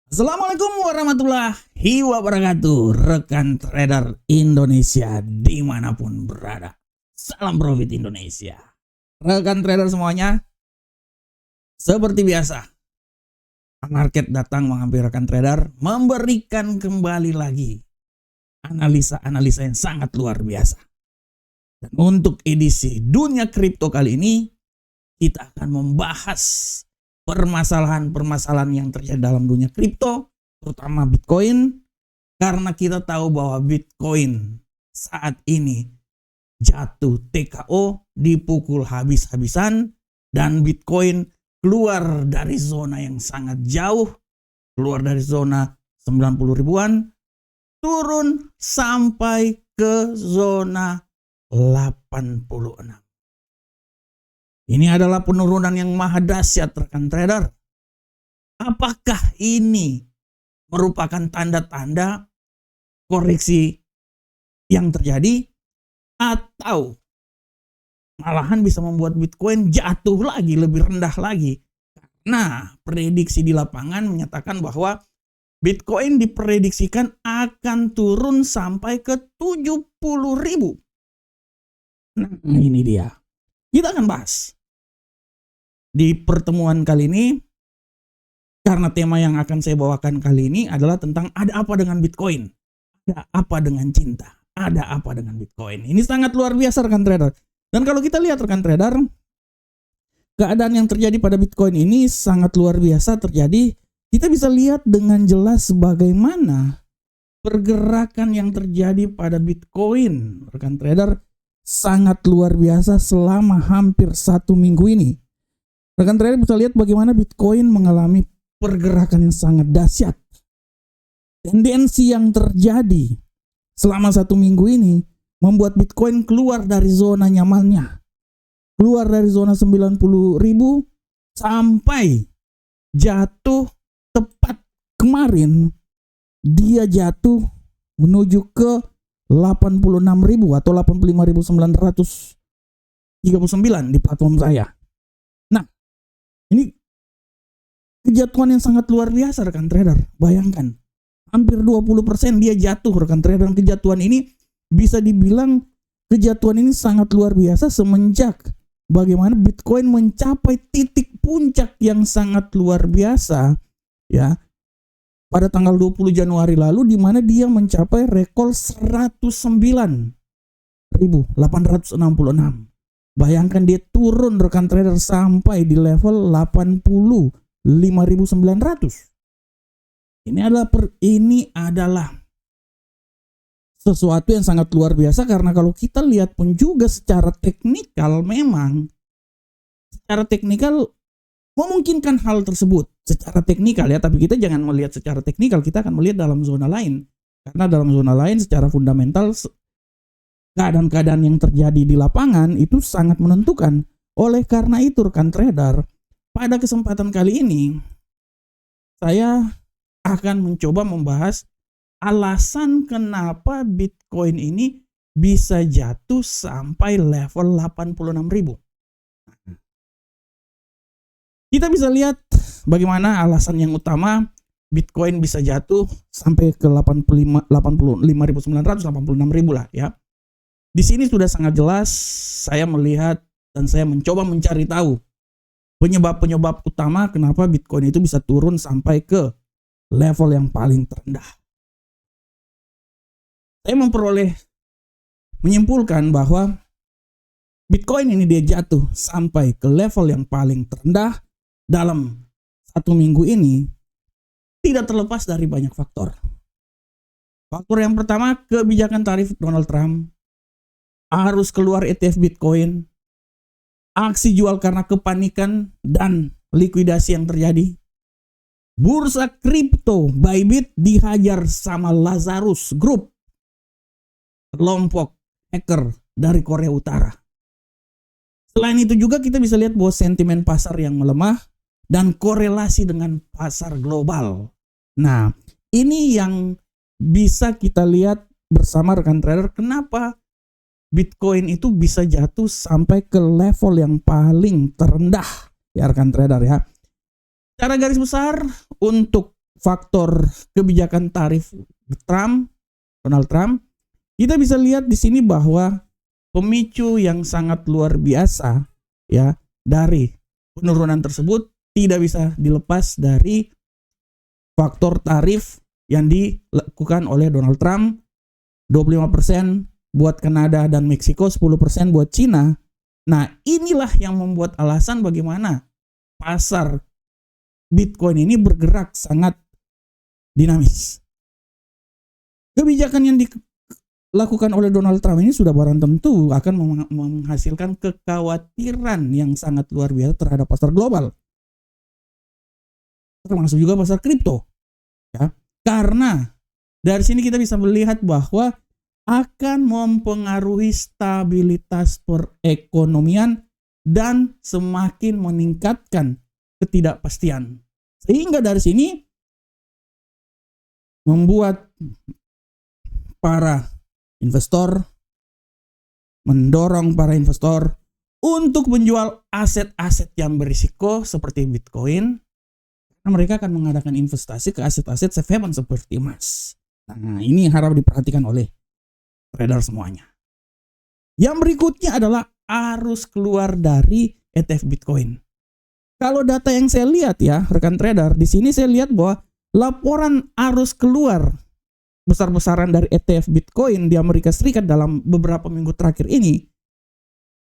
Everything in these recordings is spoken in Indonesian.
Assalamualaikum warahmatullahi wabarakatuh, rekan trader Indonesia dimanapun berada. Salam profit Indonesia. Rekan trader semuanya, seperti biasa, market datang menghampiri rekan trader, memberikan kembali lagi analisa-analisa yang sangat luar biasa. Dan untuk edisi dunia kripto kali ini, kita akan membahas permasalahan-permasalahan yang terjadi dalam dunia kripto, terutama Bitcoin, karena kita tahu bahwa Bitcoin saat ini jatuh TKO, dipukul habis-habisan, dan Bitcoin keluar dari zona yang sangat jauh, keluar dari zona 90 ribuan, turun sampai ke zona 86. Ini adalah penurunan yang maha dahsyat, rekan trader. Apakah ini merupakan tanda-tanda koreksi yang terjadi, atau malahan bisa membuat Bitcoin jatuh lagi, lebih rendah lagi? Nah, prediksi di lapangan menyatakan bahwa Bitcoin diprediksikan akan turun sampai ke 70 ribu. Nah, ini dia. Kita akan bahas di pertemuan kali ini, karena tema yang akan saya bawakan kali ini adalah tentang ada apa dengan Bitcoin, ada apa dengan cinta, ada apa dengan Bitcoin. Ini sangat luar biasa, rekan trader. Dan kalau kita lihat, rekan trader, keadaan yang terjadi pada Bitcoin ini sangat luar biasa terjadi. Kita bisa lihat dengan jelas bagaimana pergerakan yang terjadi pada Bitcoin, rekan trader, sangat luar biasa selama hampir 1 minggu ini. Rekan trader bisa lihat bagaimana Bitcoin mengalami pergerakan yang sangat dahsyat. Tendensi yang terjadi selama 1 minggu ini membuat Bitcoin keluar dari zona nyamannya. Keluar dari zona 90 ribu sampai jatuh tepat kemarin. Dia jatuh menuju ke 86 ribu atau 85.939 di platform saya. Nah, ini kejatuhan yang sangat luar biasa, rekan trader. Bayangkan, hampir 20% dia jatuh, rekan trader. Dan kejatuhan ini bisa dibilang kejatuhan ini sangat luar biasa semenjak bagaimana Bitcoin mencapai titik puncak yang sangat luar biasa, ya, pada tanggal 20 Januari lalu, di mana dia mencapai rekor 109.866. Bayangkan dia turun, rekan trader, sampai di level 85.900. Ini adalah sesuatu yang sangat luar biasa, karena kalau kita lihat pun juga secara teknikal, memang secara teknikal memungkinkan hal tersebut secara teknikal, ya, tapi kita jangan melihat secara teknikal, kita akan melihat dalam zona lain. Karena dalam zona lain secara fundamental, keadaan-keadaan yang terjadi di lapangan itu sangat menentukan. Oleh karena itu, rekan trader, pada kesempatan kali ini saya akan mencoba membahas alasan kenapa Bitcoin ini bisa jatuh sampai level 86 ribu. Kita bisa lihat bagaimana alasan yang utama Bitcoin bisa jatuh sampai ke 85.900, 86 ribu lah, ya. Di sini sudah sangat jelas saya melihat dan saya mencoba mencari tahu penyebab-penyebab utama kenapa Bitcoin itu bisa turun sampai ke level yang paling terendah. Saya memperoleh menyimpulkan bahwa Bitcoin ini dia jatuh sampai ke level yang paling terendah dalam 1 minggu ini tidak terlepas dari banyak faktor. Faktor yang pertama, kebijakan tarif Donald Trump, arus keluar ETF Bitcoin, aksi jual karena kepanikan dan likuidasi yang terjadi. Bursa kripto Bybit dihajar sama Lazarus Group, kelompok hacker dari Korea Utara. Selain itu juga kita bisa lihat bahwa sentimen pasar yang melemah dan korelasi dengan pasar global. Nah, ini yang bisa kita lihat bersama, rekan trader, kenapa Bitcoin itu bisa jatuh sampai ke level yang paling terendah, ya, rekan trader, ya. Secara garis besar, untuk faktor kebijakan tarif Donald Trump, kita bisa lihat di sini bahwa pemicu yang sangat luar biasa ya dari penurunan tersebut tidak bisa dilepas dari faktor tarif yang dilakukan oleh Donald Trump, 25% buat Kanada dan Meksiko, 10% buat Cina. Nah, inilah yang membuat alasan bagaimana pasar Bitcoin ini bergerak sangat dinamis. Kebijakan yang dilakukan oleh Donald Trump ini sudah barang tentu akan menghasilkan kekhawatiran yang sangat luar biasa terhadap pasar global, termasuk juga pasar kripto. Ya, karena dari sini kita bisa melihat bahwa akan mempengaruhi stabilitas perekonomian dan semakin meningkatkan ketidakpastian. Sehingga dari sini membuat para investor, mendorong para investor untuk menjual aset-aset yang berisiko seperti Bitcoin. Karena mereka akan mengadakan investasi ke aset-aset safe haven seperti emas. Nah, ini harap diperhatikan oleh trader semuanya. Yang berikutnya adalah arus keluar dari ETF Bitcoin. Kalau data yang saya lihat ya, rekan trader, di sini saya lihat bahwa laporan arus keluar besar-besaran dari ETF Bitcoin di Amerika Serikat dalam beberapa minggu terakhir ini,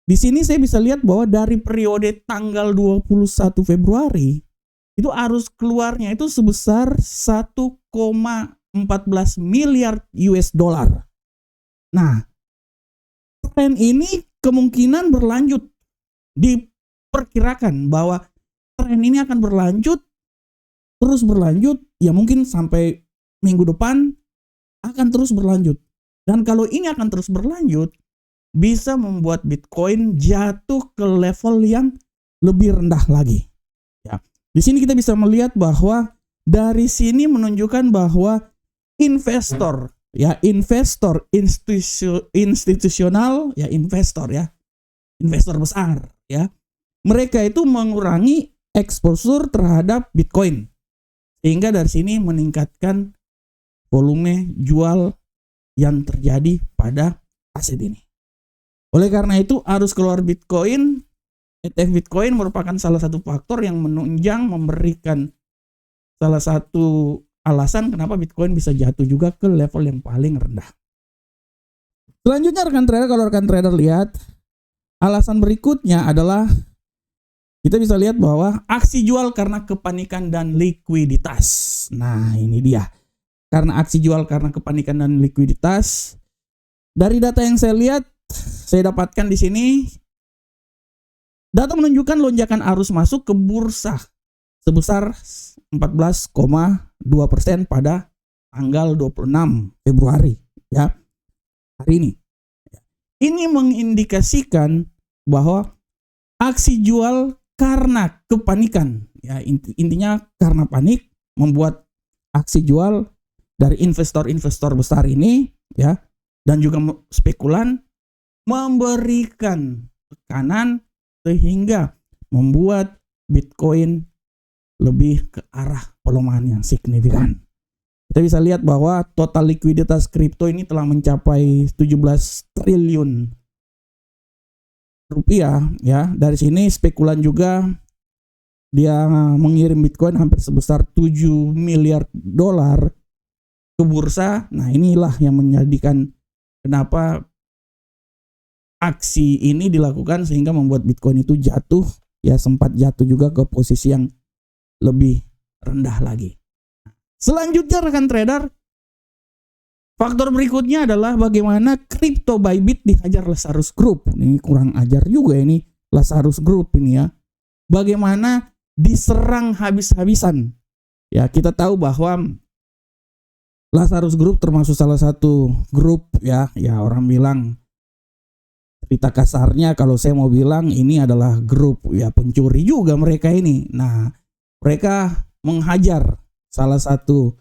di sini saya bisa lihat bahwa dari periode tanggal 21 Februari itu arus keluarnya itu sebesar 1,14 miliar US dollar. Nah, tren ini kemungkinan berlanjut. Diperkirakan bahwa tren ini akan terus berlanjut, ya mungkin sampai minggu depan akan terus berlanjut. Dan kalau ini akan terus berlanjut, bisa membuat Bitcoin jatuh ke level yang lebih rendah lagi. Ya. Di sini kita bisa melihat bahwa dari sini menunjukkan bahwa investor institusional, investor besar, ya, mereka itu mengurangi exposure terhadap Bitcoin, sehingga dari sini meningkatkan volume jual yang terjadi pada aset ini. Oleh karena itu, arus keluar Bitcoin, ETF Bitcoin merupakan salah satu faktor yang menunjang, memberikan salah satu alasan kenapa Bitcoin bisa jatuh juga ke level yang paling rendah. Selanjutnya rekan trader, kalau rekan trader lihat, alasan berikutnya adalah kita bisa lihat bahwa aksi jual karena kepanikan dan likuiditas. Nah, ini dia. Karena aksi jual karena kepanikan dan likuiditas, dari data yang saya lihat, saya dapatkan di sini, data menunjukkan lonjakan arus masuk ke bursa sebesar 14,2% pada tanggal 26 Februari, ya, hari ini. Ini mengindikasikan bahwa aksi jual karena kepanikan, ya, intinya karena panik membuat aksi jual dari investor-investor besar ini, ya, dan juga spekulan memberikan tekanan sehingga membuat Bitcoin lebih ke arah pelemahan yang signifikan. Kita bisa lihat bahwa total likuiditas kripto ini telah mencapai 17 triliun rupiah, ya. Dari sini spekulan juga dia mengirim Bitcoin hampir sebesar 7 miliar dolar ke bursa. Nah, inilah yang menjadikan kenapa aksi ini dilakukan sehingga membuat Bitcoin itu jatuh, ya, sempat jatuh juga ke posisi yang lebih rendah lagi. Selanjutnya rekan trader, faktor berikutnya adalah bagaimana Crypto Bybit dihajar Lazarus Group. Ini kurang ajar juga ini Lazarus Group ini, ya. Bagaimana diserang habis-habisan. Ya, kita tahu bahwa Lazarus Group termasuk salah satu grup, ya orang bilang, cerita kasarnya kalau saya mau bilang ini adalah grup, ya, pencuri juga mereka ini. Nah, mereka menghajar salah satu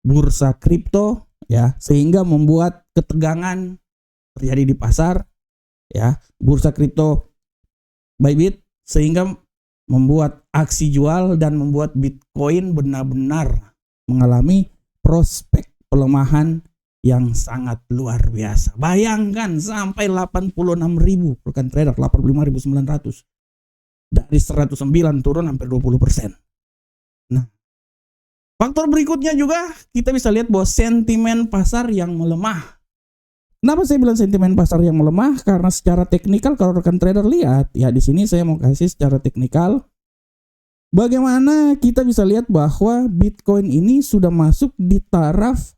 bursa kripto, ya, sehingga membuat ketegangan terjadi di pasar, ya, bursa kripto Bybit, sehingga membuat aksi jual dan membuat Bitcoin benar-benar mengalami prospek pelemahan yang sangat luar biasa. Bayangkan sampai 86.000 rekan trader, 85.900. Dari 109 turun hampir 20%. Nah, faktor berikutnya juga kita bisa lihat bahwa sentimen pasar yang melemah. Kenapa saya bilang sentimen pasar yang melemah? Karena secara teknikal kalau rekan trader lihat, ya di sini saya mau kasih secara teknikal bagaimana kita bisa lihat bahwa Bitcoin ini sudah masuk di taraf,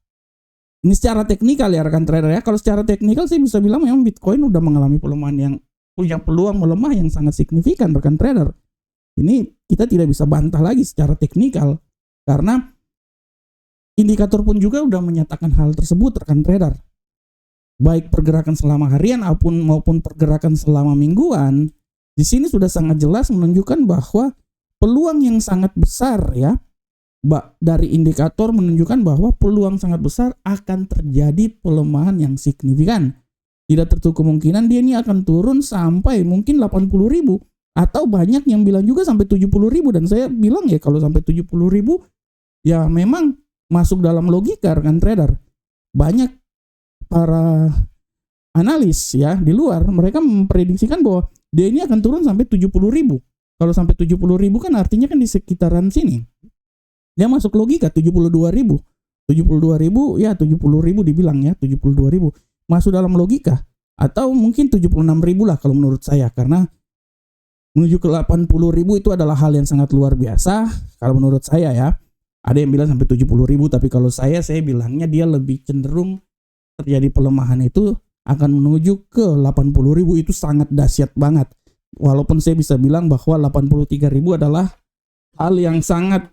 ini secara teknikal ya rekan trader ya. Kalau secara teknikal saya bisa bilang memang Bitcoin udah mengalami pelemahan yang punya peluang melemah yang sangat signifikan rekan trader. Ini kita tidak bisa bantah lagi secara teknikal karena indikator pun juga udah menyatakan hal tersebut rekan trader. Baik pergerakan selama harian maupun pergerakan selama mingguan, di sini sudah sangat jelas menunjukkan bahwa peluang yang sangat besar ya, dari indikator menunjukkan bahwa peluang sangat besar akan terjadi pelemahan yang signifikan. Tidak tertutup kemungkinan dia ini akan turun sampai mungkin 80.000 atau banyak yang bilang juga sampai 70.000, dan saya bilang ya kalau sampai 70.000 ya memang masuk dalam logika rekan trader. Banyak para analis ya di luar mereka memprediksikan bahwa dia ini akan turun sampai 70.000. Kalau sampai 70.000 kan artinya kan di sekitaran sini. Dia masuk logika 72.000. 72.000 ya 70.000 dibilang ya 72.000. Masuk dalam logika, atau mungkin 76.000 lah kalau menurut saya, karena menuju ke 80.000 itu adalah hal yang sangat luar biasa kalau menurut saya ya. Ada yang bilang sampai 70.000, tapi kalau saya bilangnya dia lebih cenderung terjadi pelemahan itu akan menuju ke 80.000. Itu sangat dahsyat banget. Walaupun saya bisa bilang bahwa 83.000 adalah hal yang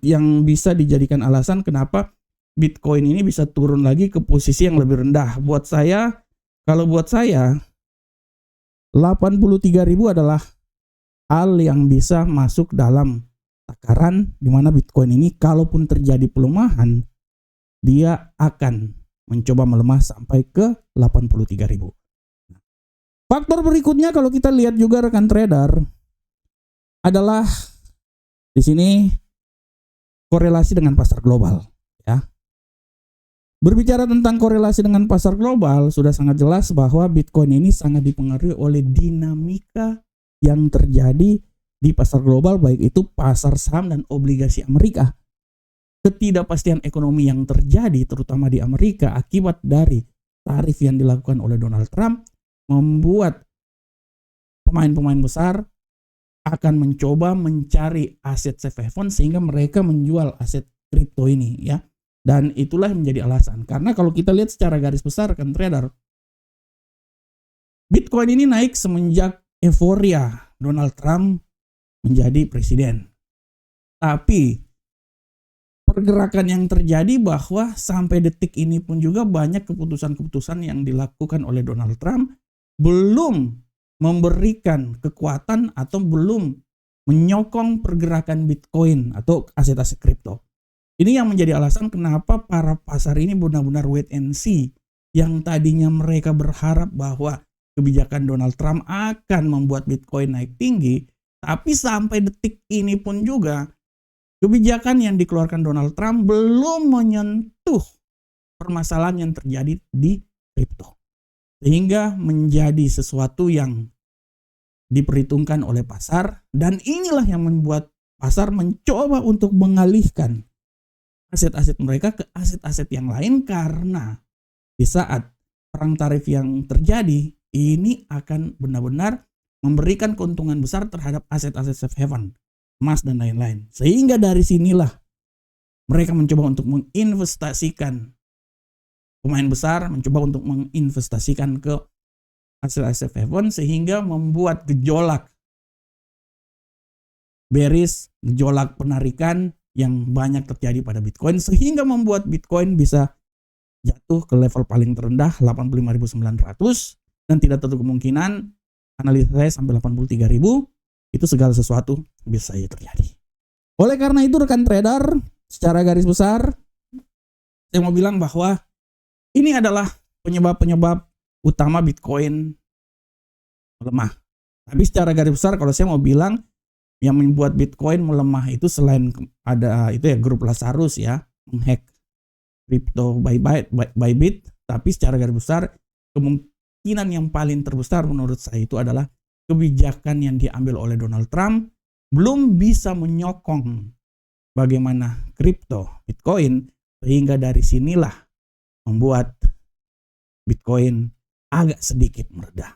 yang bisa dijadikan alasan kenapa Bitcoin ini bisa turun lagi ke posisi yang lebih rendah. Kalau buat saya 83.000 adalah hal yang bisa masuk dalam takaran di mana Bitcoin ini kalaupun terjadi pelemahan dia akan mencoba melemah sampai ke 83.000. Faktor berikutnya kalau kita lihat juga rekan trader adalah di sini korelasi dengan pasar global ya. Berbicara tentang korelasi dengan pasar global, sudah sangat jelas bahwa Bitcoin ini sangat dipengaruhi oleh dinamika yang terjadi di pasar global, baik itu pasar saham dan obligasi Amerika. Ketidakpastian ekonomi yang terjadi terutama di Amerika akibat dari tarif yang dilakukan oleh Donald Trump membuat pemain-pemain besar akan mencoba mencari aset safe haven sehingga mereka menjual aset kripto ini ya. Dan itulah yang menjadi alasan. Karena kalau kita lihat secara garis besar kan trader, Bitcoin ini naik semenjak euforia Donald Trump menjadi presiden. Tapi pergerakan yang terjadi bahwa sampai detik ini pun juga banyak keputusan-keputusan yang dilakukan oleh Donald Trump belum memberikan kekuatan atau belum menyokong pergerakan Bitcoin atau aset-aset kripto. Ini yang menjadi alasan kenapa para pasar ini benar-benar wait and see. Yang tadinya mereka berharap bahwa kebijakan Donald Trump akan membuat Bitcoin naik tinggi, tapi sampai detik ini pun juga kebijakan yang dikeluarkan Donald Trump belum menyentuh permasalahan yang terjadi di kripto. Sehingga menjadi sesuatu yang diperhitungkan oleh pasar, dan inilah yang membuat pasar mencoba untuk mengalihkan aset-aset mereka ke aset-aset yang lain, karena di saat perang tarif yang terjadi ini akan benar-benar memberikan keuntungan besar terhadap aset-aset safe haven, emas dan lain-lain. Sehingga dari sinilah mereka mencoba untuk menginvestasikan, pemain besar mencoba untuk menginvestasikan ke aset-aset safe haven sehingga membuat gejolak bearish, gejolak penarikan yang banyak terjadi pada Bitcoin sehingga membuat Bitcoin bisa jatuh ke level paling terendah 85.900 dan tidak tertutup kemungkinan analisa saya sampai 83.000 itu segala sesuatu bisa saja terjadi. Oleh karena itu rekan trader, secara garis besar saya mau bilang bahwa ini adalah penyebab-penyebab utama Bitcoin melemah. Tapi secara garis besar kalau saya mau bilang yang membuat Bitcoin melemah itu selain ada itu ya grup Lazarus ya, menghack kripto Bybit, tapi secara garis besar kemungkinan yang paling terbesar menurut saya itu adalah kebijakan yang diambil oleh Donald Trump belum bisa menyokong bagaimana kripto Bitcoin, sehingga dari sinilah membuat Bitcoin agak sedikit meredah.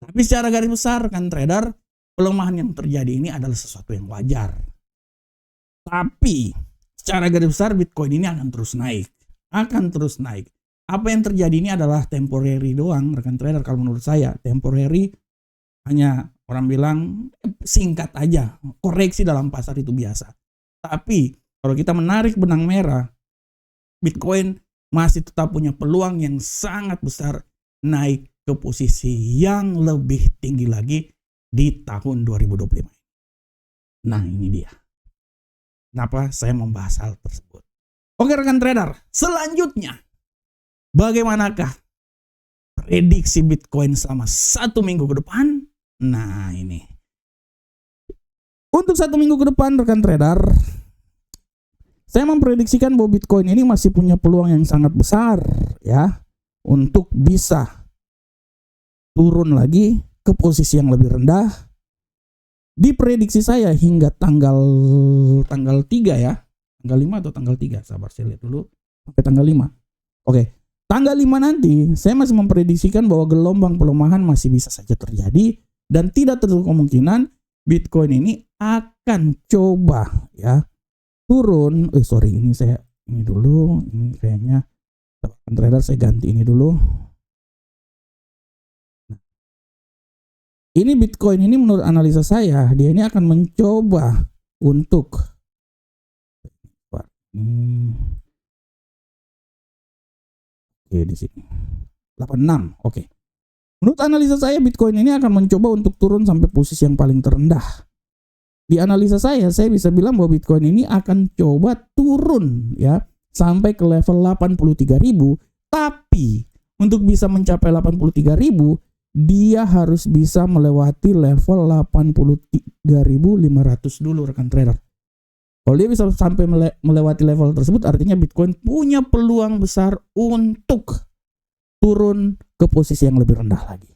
Tapi secara garis besar kan trader, pelemahan yang terjadi ini adalah sesuatu yang wajar. Tapi secara garis besar Bitcoin ini akan terus naik. Apa yang terjadi ini adalah temporary doang, rekan trader. Kalau menurut saya temporary, hanya orang bilang singkat aja, koreksi dalam pasar itu biasa. Tapi kalau kita menarik benang merah, Bitcoin masih tetap punya peluang yang sangat besar naik ke posisi yang lebih tinggi lagi di tahun 2025. Nah, ini dia kenapa saya membahas hal tersebut. Oke rekan trader, selanjutnya bagaimanakah prediksi Bitcoin selama 1 minggu ke depan? Nah, ini untuk 1 minggu ke depan rekan trader, saya memprediksikan bahwa Bitcoin ini masih punya peluang yang sangat besar ya untuk bisa turun lagi ke posisi yang lebih rendah. Di prediksi saya hingga tanggal 3 ya. Tanggal 5 atau tanggal 3? Sabar, saya lihat dulu. Sampai tanggal 5. Oke. Tanggal 5 nanti saya masih memprediksikan bahwa gelombang pelemahan masih bisa saja terjadi dan tidak tertutup kemungkinan Bitcoin ini akan coba ya turun. Ini dulu. Ini kayaknya trader saya ganti ini dulu. Ini Bitcoin ini menurut analisa saya, dia ini akan mencoba untuk di sini 86. Oke. Menurut analisa saya Bitcoin ini akan mencoba untuk turun sampai posisi yang paling terendah. Di analisa saya bisa bilang bahwa Bitcoin ini akan coba turun ya sampai ke level 83.000, tapi untuk bisa mencapai 83.000 dia harus bisa melewati level 83.500 dulu rekan trader. Kalau dia bisa sampai melewati level tersebut, artinya Bitcoin punya peluang besar untuk turun ke posisi yang lebih rendah lagi.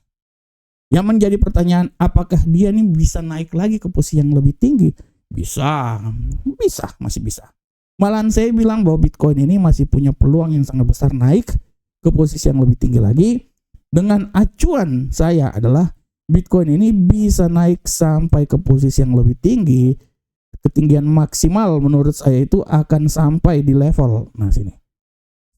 Yang menjadi pertanyaan, apakah dia ini bisa naik lagi ke posisi yang lebih tinggi? Bisa, masih bisa. Malahan saya bilang bahwa Bitcoin ini masih punya peluang yang sangat besar naik ke posisi yang lebih tinggi lagi. Dengan acuan saya adalah Bitcoin ini bisa naik sampai ke posisi yang lebih tinggi. Ketinggian maksimal menurut saya itu akan sampai di level 94.000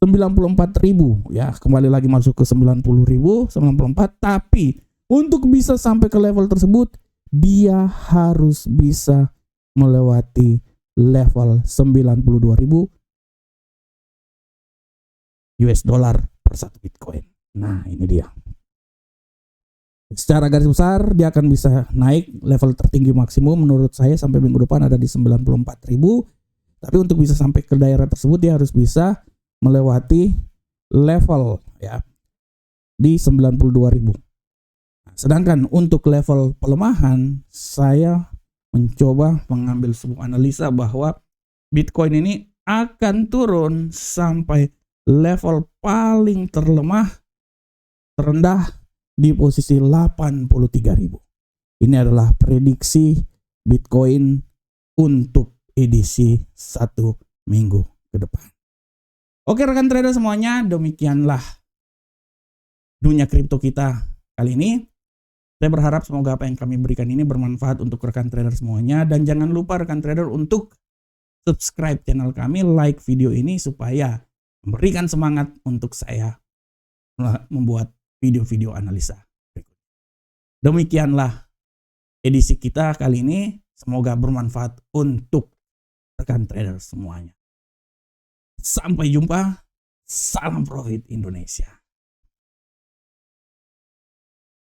ya, kembali lagi masuk ke 90.000, 94. Tapi untuk bisa sampai ke level tersebut dia harus bisa melewati level 92.000 US dollar per satu Bitcoin. Nah, ini dia. Secara garis besar dia akan bisa naik level tertinggi maksimum menurut saya sampai minggu depan ada di 94.000. Tapi untuk bisa sampai ke daerah tersebut dia harus bisa melewati level ya di 92.000. Sedangkan untuk level pelemahan saya mencoba mengambil sebuah analisa bahwa Bitcoin ini akan turun sampai level paling terendah di posisi 83.000. Ini adalah prediksi Bitcoin untuk edisi 1 minggu ke depan. Oke rekan trader semuanya, demikianlah dunia kripto kita kali ini. Saya berharap semoga apa yang kami berikan ini bermanfaat untuk rekan trader semuanya. Dan jangan lupa rekan trader untuk subscribe channel kami, like video ini supaya memberikan semangat untuk saya membuat video-video analisa. Demikianlah edisi kita kali ini. Semoga bermanfaat untuk rekan trader semuanya. Sampai jumpa. Salam profit Indonesia.